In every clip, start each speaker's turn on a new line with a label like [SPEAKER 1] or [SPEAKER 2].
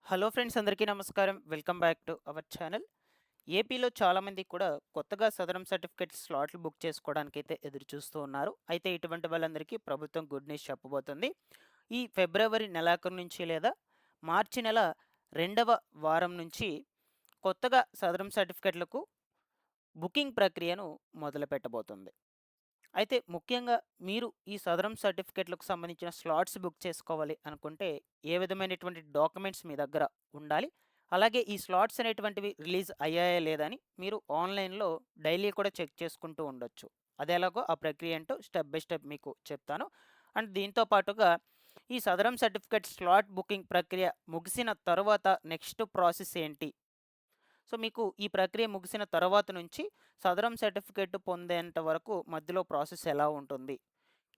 [SPEAKER 1] Hello friends, అందరికీ నమస్కారం. Welcome back to our channel. ఏపీలో చాలామంది కూడా కొత్తగా సదరం సర్టిఫికేట్ స్లాట్లు బుక్ చేసుకోవడానికైతే ఎదురు చూస్తూ ఉన్నారు. అయితే ఇటువంటి వాళ్ళందరికీ ప్రభుత్వం గుడ్ న్యూస్ చెప్పబోతుంది. ఈ ఫిబ్రవరి నెలాఖరు నుంచి లేదా మార్చి నెల రెండవ వారం నుంచి కొత్తగా సదరం సర్టిఫికేట్లకు బుకింగ్ ప్రక్రియను మొదలుపెట్టబోతుంది. అయితే ముఖ్యంగా మీరు ఈ సదరం సర్టిఫికేట్‌లకు సంబంధించిన స్లాట్స్ బుక్ చేసుకోవాలి అనుకుంటే, ఏ విధమైనటువంటి డాక్యుమెంట్స్ మీ దగ్గర ఉండాలి? అలాగే ఈ స్లాట్స్ అనేటువంటివి రిలీజ్ అయ్యాయా లేదా అని మీరు ఆన్‌లైన్‌లో డైలీ కూడా చెక్ చేసుకుంటూ ఉండొచ్చు. అదెలాగో ఆ ప్రక్రియ ఏంటో స్టెప్ బై స్టెప్ మీకు చెప్తాను. అండ్ దీంతో పాటుగా ఈ సదరం సర్టిఫికేట్ స్లాట్ బుకింగ్ ప్రక్రియ ముగిసిన తరువాత నెక్స్ట్ ప్రాసెస్ ఏంటి? సో, మీకు ఈ ప్రక్రియ ముగిసిన తర్వాత నుంచి సదరం సర్టిఫికేట్ పొందేంత వరకు మధ్యలో ప్రాసెస్ ఎలా ఉంటుంది?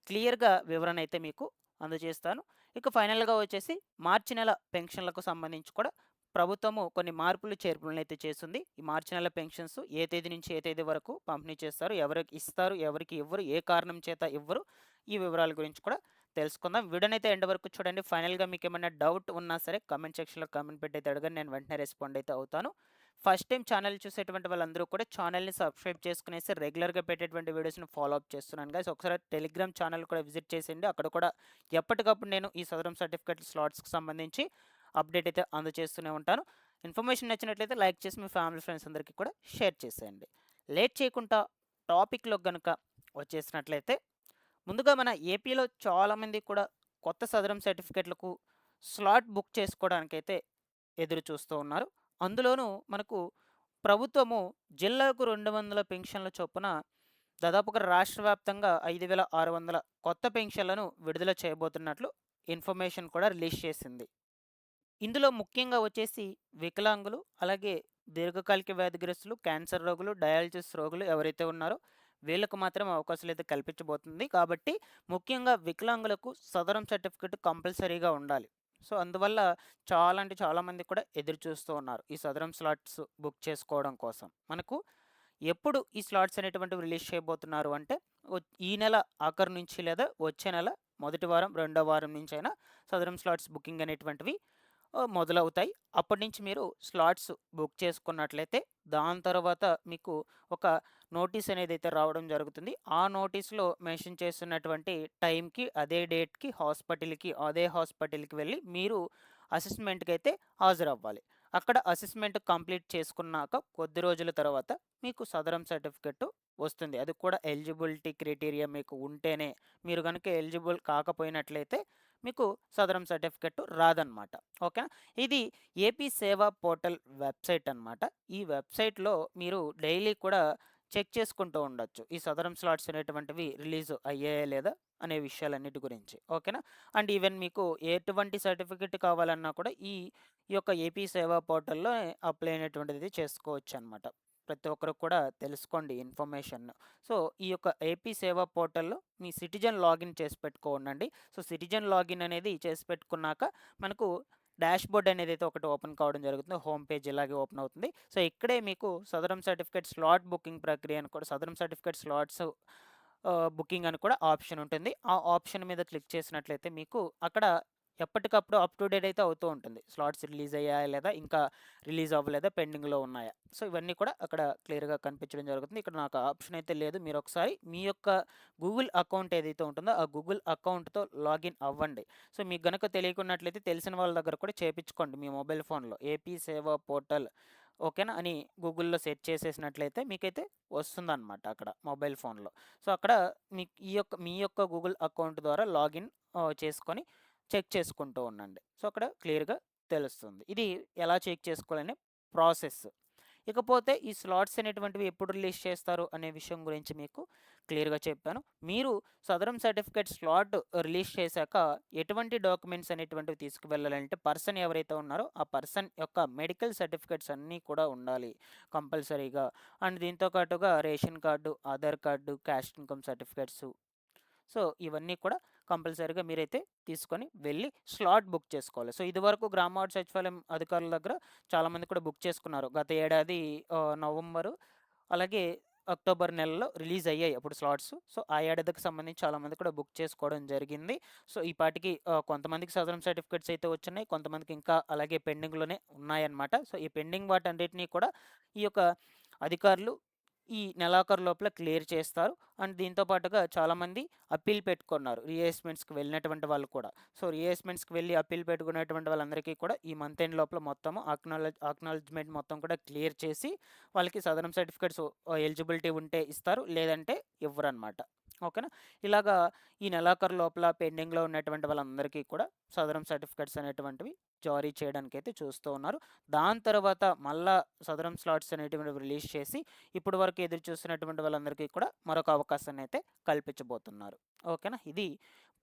[SPEAKER 1] క్లియర్‌గా వివరణ అయితే మీకు అందజేస్తాను. ఇక ఫైనల్‌గా వచ్చేసి మార్చి నెల పెన్షన్‌లకు సంబంధించి కూడా ప్రభుత్వము కొన్ని మార్పులు, చేర్పులనైతే చేసింది. ఈ మార్చి నెల పెన్షన్స్ ఏ తేదీ నుంచి ఏ తేదీ వరకు పంపిణీ చేస్తారు? ఎవరికి ఇస్తారు? ఎవరికి ఇవ్వరు? ఏ కారణం చేత ఇవ్వరు? ఈ వివరాల గురించి కూడా తెలుసుకుందాం. వీడియోనైతే ఎండ్ వరకు చూడండి. ఫైనల్‌గా మీకేమన్నా డౌట్ ఉన్నా సరే కామెంట్ సెక్షన్‌లో కామెంట్ పెట్టి అయితే అడగండి. నేను వెంటనే రెస్పాండ్ అయితే అవుతాను. ఫస్ట్ టైం ఛానల్ చూసేటువంటి వాళ్ళందరూ కూడా ఛానల్‌ని సబ్స్క్రైబ్ చేసుకునేసి రెగ్యులర్‌గా పెట్టేటువంటి వీడియోస్‌ని ఫాలో అప్ చేస్తున్నాను గైస్. ఒకసారి టెలిగ్రామ్ ఛానల్ కూడా విజిట్ చేసేయండి. అక్కడ కూడా ఎప్పటికప్పుడు నేను ఈ సదరం సర్టిఫికేట్ స్లాట్స్‌కి సంబంధించి అప్డేట్ అయితే అందజేస్తూనే ఉంటాను. ఇన్ఫర్మేషన్ నచ్చినట్లయితే లైక్ చేసి మీ ఫ్యామిలీ ఫ్రెండ్స్ అందరికీ కూడా షేర్ చేసేయండి. లేట్ చేయకుండా టాపిక్‌లోకి గనుక వచ్చేసినట్లయితే, ముందుగా మన ఏపీలో చాలామంది కూడా కొత్త సదరం సర్టిఫికేట్‌లకు స్లాట్ బుక్ చేసుకోవడానికైతే ఎదురు చూస్తూ ఉన్నారు. అందులోనూ మనకు ప్రభుత్వము జిల్లాకు 200 పెన్షన్ల చొప్పున దాదాపుగా రాష్ట్ర వ్యాప్తంగా 5,600 కొత్త పెన్షన్లను విడుదల చేయబోతున్నట్లు ఇన్ఫర్మేషన్ కూడా రిలీజ్ చేసింది. ఇందులో ముఖ్యంగా వచ్చేసి వికలాంగులు, అలాగే దీర్ఘకాలిక వ్యాధిగ్రస్తులు, క్యాన్సర్ రోగులు, డయాలిసిస్ రోగులు ఎవరైతే ఉన్నారో వీళ్ళకు మాత్రం అవకాశాలు అయితే కల్పించబోతుంది. కాబట్టి ముఖ్యంగా వికలాంగులకు సదరం సర్టిఫికేట్ కంపల్సరీగా ఉండాలి. సో, అందువల్ల చాలా అంటే చాలామంది కూడా ఎదురు చూస్తూ ఉన్నారు ఈ సదరం స్లాట్స్ బుక్ చేసుకోవడం కోసం. మనకు ఎప్పుడు ఈ స్లాట్స్ అనేటువంటివి రిలీజ్ చేయబోతున్నారు అంటే, ఈ నెల ఆఖరు నుంచి లేదా వచ్చే నెల మొదటి వారం, రెండో వారం నుంచైనా సదరం స్లాట్స్ బుకింగ్ అనేటువంటివి మొదలవుతాయి. అప్పటి నుంచి మీరు స్లాట్స్ బుక్ చేసుకున్నట్లయితే, దాని తర్వాత మీకు ఒక నోటీస్ అనేదైతే రావడం జరుగుతుంది. ఆ నోటీస్‌లో మెన్షన్ చేస్తున్నటువంటి టైంకి, అదే డేట్‌కి అదే హాస్పిటల్‌కి వెళ్లి మీరు అసెస్మెంట్‌కైతే హాజరవ్వాలి. అక్కడ అసెస్మెంట్ కంప్లీట్ చేసుకున్నాక కొద్ది రోజుల తర్వాత మీకు సదరం సర్టిఫికేట్ వస్తుంది. అది కూడా ఎలిజిబిలిటీ క్రైటీరియా మీకు ఉంటేనే. మీరు గనుక ఎలిజిబుల్ కాకపోయినట్లయితే మీకు సదరం సర్టిఫికేట్ రాదనమాట. ఓకేనా? ఇది ఏపీ సేవా పోర్టల్ వెబ్‌సైట్ అనమాట. ఈ వెబ్‌సైట్‌లో మీరు డైలీ కూడా చెక్ చేసుకుంటూ ఉండొచ్చు. ఈ సదరం స్లాట్స్ అనేటువంటివి రిలీజ్ అయ్యాయా లేదా అనే విషయాలన్నిటి గురించి. ఓకేనా? అండ్ ఈవెన్ మీకు ఎటువంటి సర్టిఫికేట్ కావాలన్నా కూడా ఈ యొక్క ఏపీ సేవా పోర్టల్‌లో అప్లై అనేటువంటిది చేసుకోవచ్చనమాట. ప్రతి ఒక్కరు కూడా తెలుసుకోండి ఇన్ఫర్మేషన్. సో, ఈ యొక్క ఏపీ సేవా పోర్టల్‌లో మీ సిటిజన్ లాగిన్ చేసి పెట్టుకోండండి. సో, సిటిజన్ లాగిన్ అనేది చేసి పెట్టుకున్నాక మనకు డాష్‌బోర్డ్ అనేదైతే ఒకటి ఓపెన్ కావడం జరుగుతుంది. హోమ్ పేజ్ ఇలాగే ఓపెన్ అవుతుంది. సో, ఇక్కడే మీకు సదరం సర్టిఫికేట్ స్లాట్ బుకింగ్ ప్రక్రియ అని కూడా సదరం సర్టిఫికేట్ స్లాట్స్ బుకింగ్ అని కూడా ఆప్షన్ ఉంటుంది. ఆ ఆప్షన్ మీద క్లిక్ చేసినట్లయితే మీకు అక్కడ ఎప్పటికప్పుడు అప్ టు డేట్ అయితే అవుతూ ఉంటుంది. స్లాట్స్ రిలీజ్ అయ్యాయా లేదా, ఇంకా రిలీజ్ అవ్వలేదా, పెండింగ్‌లో ఉన్నాయా. సో, ఇవన్నీ కూడా అక్కడ క్లియర్‌గా కనిపించడం జరుగుతుంది. ఇక్కడ నాకు ఆప్షన్ అయితే లేదు. మీరొకసారి మీ యొక్క గూగుల్ అకౌంట్ ఏదైతే ఉంటుందో ఆ గూగుల్ అకౌంట్‌తో లాగిన్ అవ్వండి. సో, మీకు గనక తెలియకున్నట్లయితే తెలిసిన వాళ్ళ దగ్గర కూడా చేపించుకోండి మీ మొబైల్ ఫోన్‌లో. ఏపీ సేవా పోర్టల్ ఓకేనా అని గూగుల్‌లో సెర్చ్ చేసేసినట్లయితే మీకైతే వస్తుందనమాట అక్కడ మొబైల్ ఫోన్‌లో. సో, అక్కడ మీ యొక్క గూగుల్ అకౌంట్ ద్వారా లాగిన్ చేసుకొని చెక్ చేసుకుంటూ ఉండండి. సో, అక్కడ క్లియర్‌గా తెలుస్తుంది. ఇది ఎలా చెక్ చేసుకోవాలనే ప్రాసెస్. ఇకపోతే ఈ స్లాట్స్ అనేటువంటివి ఎప్పుడు రిలీజ్ చేస్తారు అనే విషయం గురించి మీకు క్లియర్‌గా చెప్పాను. మీరు సదరం సర్టిఫికేట్ స్లాట్ రిలీజ్ చేశాక ఎటువంటి డాక్యుమెంట్స్ అనేటువంటివి తీసుకువెళ్ళాలంటే, పర్సన్ ఎవరైతే ఉన్నారో ఆ పర్సన్ యొక్క మెడికల్ సర్టిఫికేట్స్ అన్నీ కూడా ఉండాలి కంపల్సరీగా. అండ్ దీంతో పాటుగా ration card, Aadhaar card, caste income certificates. So, ఇవన్నీ కూడా కంపల్సరీగా మీరైతే తీసుకొని వెళ్ళి స్లాట్ బుక్ చేసుకోవాలి. సో, ఇదివరకు గ్రామ వార్డ్ సచివాలయం అధికారుల దగ్గర చాలామంది కూడా బుక్ చేసుకున్నారు. గత ఏడాది నవంబరు అలాగే అక్టోబర్ నెలలో రిలీజ్ అయ్యాయి అప్పుడు స్లాట్స్. సో, ఆ ఏడాదికి సంబంధించి చాలామంది కూడా బుక్ చేసుకోవడం జరిగింది. సో, ఈ పాటికి కొంతమందికి సదరన్ సర్టిఫికేట్స్ అయితే వచ్చున్నాయి. కొంతమందికి ఇంకా అలాగే పెండింగ్‌లోనే ఉన్నాయన్నమాట. సో, ఈ పెండింగ్ వాటన్నిటిని కూడా ఈ యొక్క అధికారులు ఈ నెలాఖరు లోపల క్లియర్ చేస్తారు. అండ్ దీంతో పాటుగా చాలామంది అప్పీల్ పెట్టుకున్నారు. రీఅసెస్మెంట్స్‌కి వెళ్ళినటువంటి వాళ్ళు కూడా. సో, రీఅసెస్మెంట్స్‌కి వెళ్ళి అప్పీల్ పెట్టుకున్నటువంటి వాళ్ళందరికీ కూడా ఈ మంత్ ఎండ్ లోపల మొత్తము అక్నాలెడ్జ్‌మెంట్ మొత్తం కూడా క్లియర్ చేసి వాళ్ళకి సదరన్ సర్టిఫికేట్స్ ఎలిజిబిలిటీ ఉంటే ఇస్తారు. లేదంటే ఇవ్వరనమాట. ఓకేనా? ఇలాగా ఈ నెలాఖరు లోపల పెండింగ్‌లో ఉన్నటువంటి వాళ్ళందరికీ కూడా సదరన్ సర్టిఫికేట్స్ అనేటువంటివి జారీ చేయడానికైతే చూస్తూ ఉన్నారు. దాని తర్వాత మళ్ళా సదరన్ స్లాట్స్ అనేటువంటివి రిలీజ్ చేసి ఇప్పటి వరకు ఎదురు చూస్తున్నటువంటి వాళ్ళందరికీ కూడా మరొక అవకాశాన్ని అయితే కల్పించబోతున్నారు. ఓకేనా? ఇది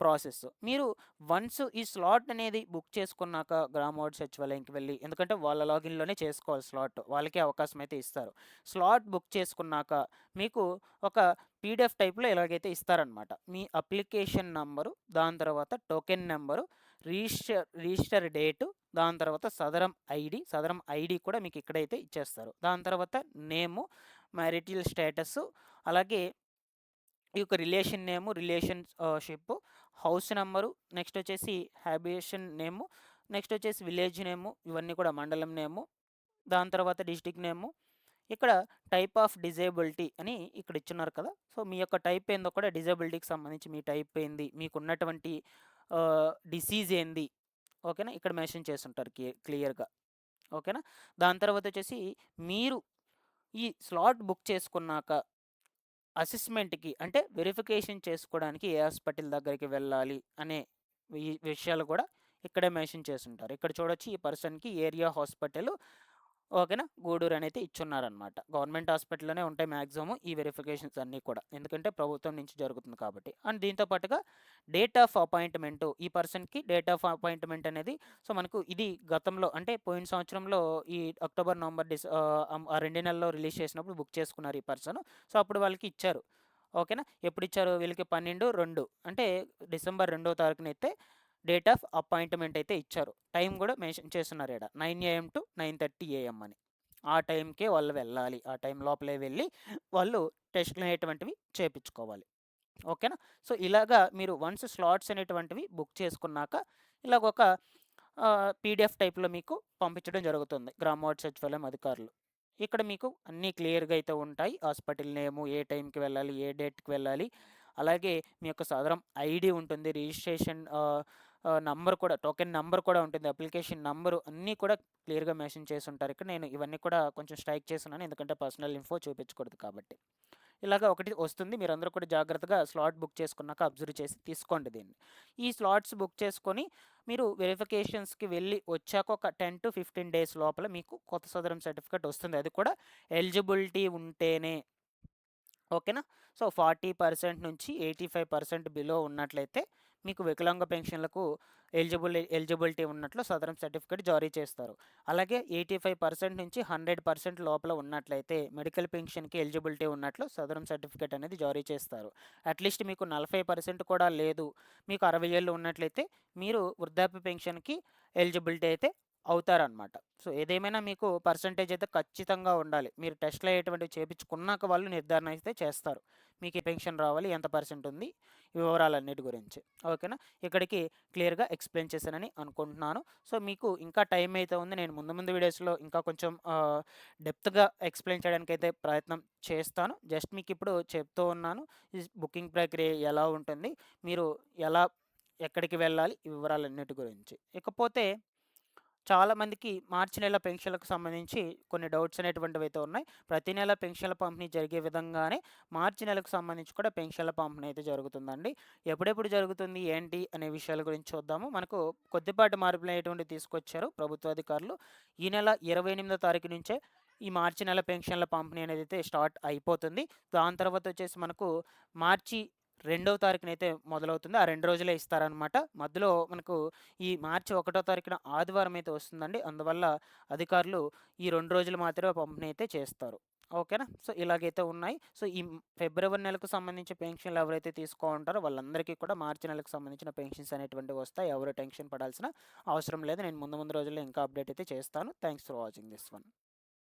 [SPEAKER 1] ప్రాసెస్. మీరు వన్స్ ఈ స్లాట్ అనేది బుక్ చేసుకున్నాక గ్రామవార్డ్ సచివాలయంకి వెళ్ళి, ఎందుకంటే వాళ్ళ లాగిన్‌లోనే చేసుకోవాలి స్లాట్. వాళ్ళకే అవకాశం అయితే ఇస్తారు. స్లాట్ బుక్ చేసుకున్నాక మీకు ఒక పీడిఎఫ్ టైప్‌లో ఎలాగైతే ఇస్తారనమాట. మీ అప్లికేషన్ నంబరు, దాని తర్వాత టోకెన్ నెంబరు, రిజిస్టర్ డేటు, దాని తర్వాత సదరం ఐడి కూడా మీకు ఇక్కడైతే ఇచ్చేస్తారు. దాని తర్వాత నేము, మ్యారిటల్ స్టేటస్, అలాగే ఈ యొక్క రిలేషన్ నేము, షిప్, హౌస్ నెంబరు, నెక్స్ట్ వచ్చేసి హ్యాబిటేషన్ నేము, నెక్స్ట్ వచ్చేసి విలేజ్ నేము, ఇవన్నీ కూడా మండలం నేము, దాని తర్వాత డిస్ట్రిక్ట్ నేము, ఇక్కడ టైప్ ఆఫ్ డిజేబిలిటీ అని ఇక్కడ ఇచ్చున్నారు కదా. సో, మీ యొక్క టైప్ ఏందో కూడా డిజేబిలిటీకి సంబంధించి మీ టైప్ ఏంది, మీకున్నటువంటి డిసీజ్ ఏంది, ఓకేనా, ఇక్కడ మెన్షన్ చేస్తుంటారు క్లియర్గా. ఓకేనా? దాని తర్వాత వచ్చేసి మీరు ఈ స్లాట్ బుక్ చేసుకున్నాక అసెస్మెంట్‌కి అంటే వెరిఫికేషన్ చేసుకోవడానికి ఏ హాస్పిటల్ దగ్గరికి వెళ్ళాలి అనే విషయాలు కూడా ఇక్కడే మెన్షన్ చేసుంటారు. ఇక్కడ చూడొచ్చు ఈ పర్సన్‌కి ఏరియా హాస్పిటల్, ఓకేనా, గూడూరు అనేది ఇచ్చున్నారనమాట. గవర్నమెంట్ హాస్పిటల్‌లోనే ఉంటాయి మ్యాక్సిమం ఈ వెరిఫికేషన్స్ అన్నీ కూడా. ఎందుకంటే ప్రభుత్వం నుంచి జరుగుతుంది కాబట్టి. అండ్ దీంతో పాటుగా డేట్ ఆఫ్ అపాయింట్మెంట్, ఈ పర్సన్‌కి డేట్ ఆఫ్ అపాయింట్మెంట్ అనేది సో, మనకు ఇది గతంలో అంటే పోయిన సంవత్సరంలో ఈ అక్టోబర్, నవంబర్, ఆ 2 నెలల్లో రిలీజ్ చేసినప్పుడు బుక్ చేసుకున్నారు ఈ పర్సన్. సో, అప్పుడు వాళ్ళకి ఇచ్చారు. ఓకేనా? ఎప్పుడిచ్చారు వీళ్ళకి 12/2 అంటే డిసెంబర్ 2వ తారీఖునైతే డేట్ ఆఫ్ అపాయింట్మెంట్ అయితే ఇచ్చారు. టైం కూడా మెన్షన్ చేస్తున్నారు ఈడ 9 AM to 9:30 AM అని. ఆ టైంకే వాళ్ళు వెళ్ళాలి. ఆ టైం లోపలే వెళ్ళి వాళ్ళు టెస్టులు అనేటువంటివి చేపించుకోవాలి. ఓకేనా? సో, ఇలాగా మీరు వన్స్ స్లాట్స్ అనేటువంటివి బుక్ చేసుకున్నాక ఇలాగొక పీడిఎఫ్ టైప్‌లో మీకు పంపించడం జరుగుతుంది గ్రామవార్డ్ సచివాలయం అధికారులు. ఇక్కడ మీకు అన్నీ క్లియర్‌గా అయితే ఉంటాయి. హాస్పిటల్ నేము, ఏ టైంకి వెళ్ళాలి, ఏ డేట్‌కి వెళ్ళాలి, అలాగే మీ యొక్క సదరం ఐడీ ఉంటుంది, రిజిస్ట్రేషన్ నంబర్ కూడా, టోకెన్ నంబర్ కూడా ఉంటుంది, అప్లికేషన్ నంబరు అన్నీ కూడా క్లియర్‌గా మెన్షన్ చేసి ఉంటారు. ఇక్కడ నేను ఇవన్నీ కూడా కొంచెం స్ట్రైక్ చేస్తున్నాను. ఎందుకంటే పర్సనల్ ఇన్ఫో చూపించకూడదు కాబట్టి. ఇలాగ ఒకటి వస్తుంది. మీరందరూ కూడా జాగ్రత్తగా స్లాట్ బుక్ చేసుకున్నాక అబ్జర్వ్ చేసి తీసుకోండి దీన్ని. ఈ స్లాట్స్ బుక్ చేసుకొని మీరు వెరిఫికేషన్స్‌కి వెళ్ళి వచ్చాక ఒక 10-15 డేస్ లోపల మీకు కొత్త సదరం సర్టిఫికేట్ వస్తుంది. అది కూడా ఎలిజిబిలిటీ ఉంటేనే. ఓకేనా? సో, 40% నుంచి 85% బిలో ఉన్నట్లయితే మీకు వికలాంగ పెన్షన్లకు ఎలిజిబిలిటీ ఉన్నట్లు సదరం సర్టిఫికేట్ జారీ చేస్తారు. అలాగే 85% నుంచి 100% లోపల ఉన్నట్లయితే మెడికల్ పెన్షన్‌కి ఎలిజిబిలిటీ ఉన్నట్లు సదరం సర్టిఫికేట్ అనేది జారీ చేస్తారు. అట్‌లీస్ట్ మీకు 40% కూడా లేదు, మీకు 60 ఏళ్ళు ఉన్నట్లయితే మీరు వృద్ధాప్య పెన్షన్‌కి ఎలిజిబిలిటీ అయితే అవుతారనమాట. సో, ఏదేమైనా మీకు పర్సెంటేజ్ అయితే ఖచ్చితంగా ఉండాలి. మీరు టెస్ట్‌లు అయ్యేటువంటివి చేపించుకున్నాక వాళ్ళు నిర్ధారణ అయితే చేస్తారు. మీకు ఈ పెన్షన్ రావాలి, ఎంత పర్సెంట్ ఉంది, ఈ వివరాలన్నిటి గురించి. ఓకేనా? ఇక్కడికి క్లియర్‌గా ఎక్స్‌ప్లెయిన్ చేశానని అనుకుంటున్నాను. సో, మీకు ఇంకా టైం అయితే ఉంది. నేను ముందు వీడియోస్‌లో ఇంకా కొంచెం డెప్త్‌గా ఎక్స్‌ప్లెయిన్ చేయడానికైతే ప్రయత్నం చేస్తాను. జస్ట్ మీకు ఇప్పుడు చెప్తూ ఉన్నాను. ఈ బుకింగ్ ప్రక్రియ ఎలా ఉంటుంది, మీరు ఎలా ఎక్కడికి వెళ్ళాలి, ఈ వివరాలన్నిటి గురించి. ఇకపోతే చాలామందికి మార్చి నెల పెన్షన్‌లకు సంబంధించి కొన్ని డౌట్స్ అనేటువంటివైతే ఉన్నాయి. ప్రతి నెల పెన్షన్‌ల పంపిణీ జరిగే విధంగానే మార్చి నెలకు సంబంధించి కూడా పెన్షన్‌ల పంపిణీ అయితే జరుగుతుందండి. ఎప్పుడెప్పుడు జరుగుతుంది, ఏంటి అనే విషయాల గురించి చూద్దాము. మనకు కొద్దిపాటి మార్పులు అనేటువంటివి తీసుకొచ్చారు ప్రభుత్వ అధికారులు. ఈ నెల 28వ తారీఖు నుంచే ఈ మార్చి నెల పెన్షన్‌ల పంపిణీ అనేది అయితే స్టార్ట్ అయిపోతుంది. దాని తర్వాత వచ్చేసి మనకు మార్చి 2వ తారీఖునైతే మొదలవుతుంది. ఆ 2 రోజులే ఇస్తారనమాట. మధ్యలో మనకు ఈ మార్చి 1వ తారీఖున ఆదివారం అయితే వస్తుందండి. అందువల్ల అధికారులు ఈ 2 రోజులు మాత్రమే పంపిణీ అయితే చేస్తారు. ఓకేనా? సో, ఇలాగైతే ఉన్నాయి. సో, ఈ ఫిబ్రవరి నెలకు సంబంధించి పెన్షన్‌లు ఎవరైతే తీసుకోంటారో వాళ్ళందరికీ కూడా మార్చి నెలకు సంబంధించిన పెన్షన్స్ అనేటువంటివి వస్తాయి. ఎవరు టెన్షన్ పడాల్సిన అవసరం లేదు. నేను ముందు రోజుల్లో ఇంకా అప్డేట్ అయితే చేస్తాను. Thanks for watching this one.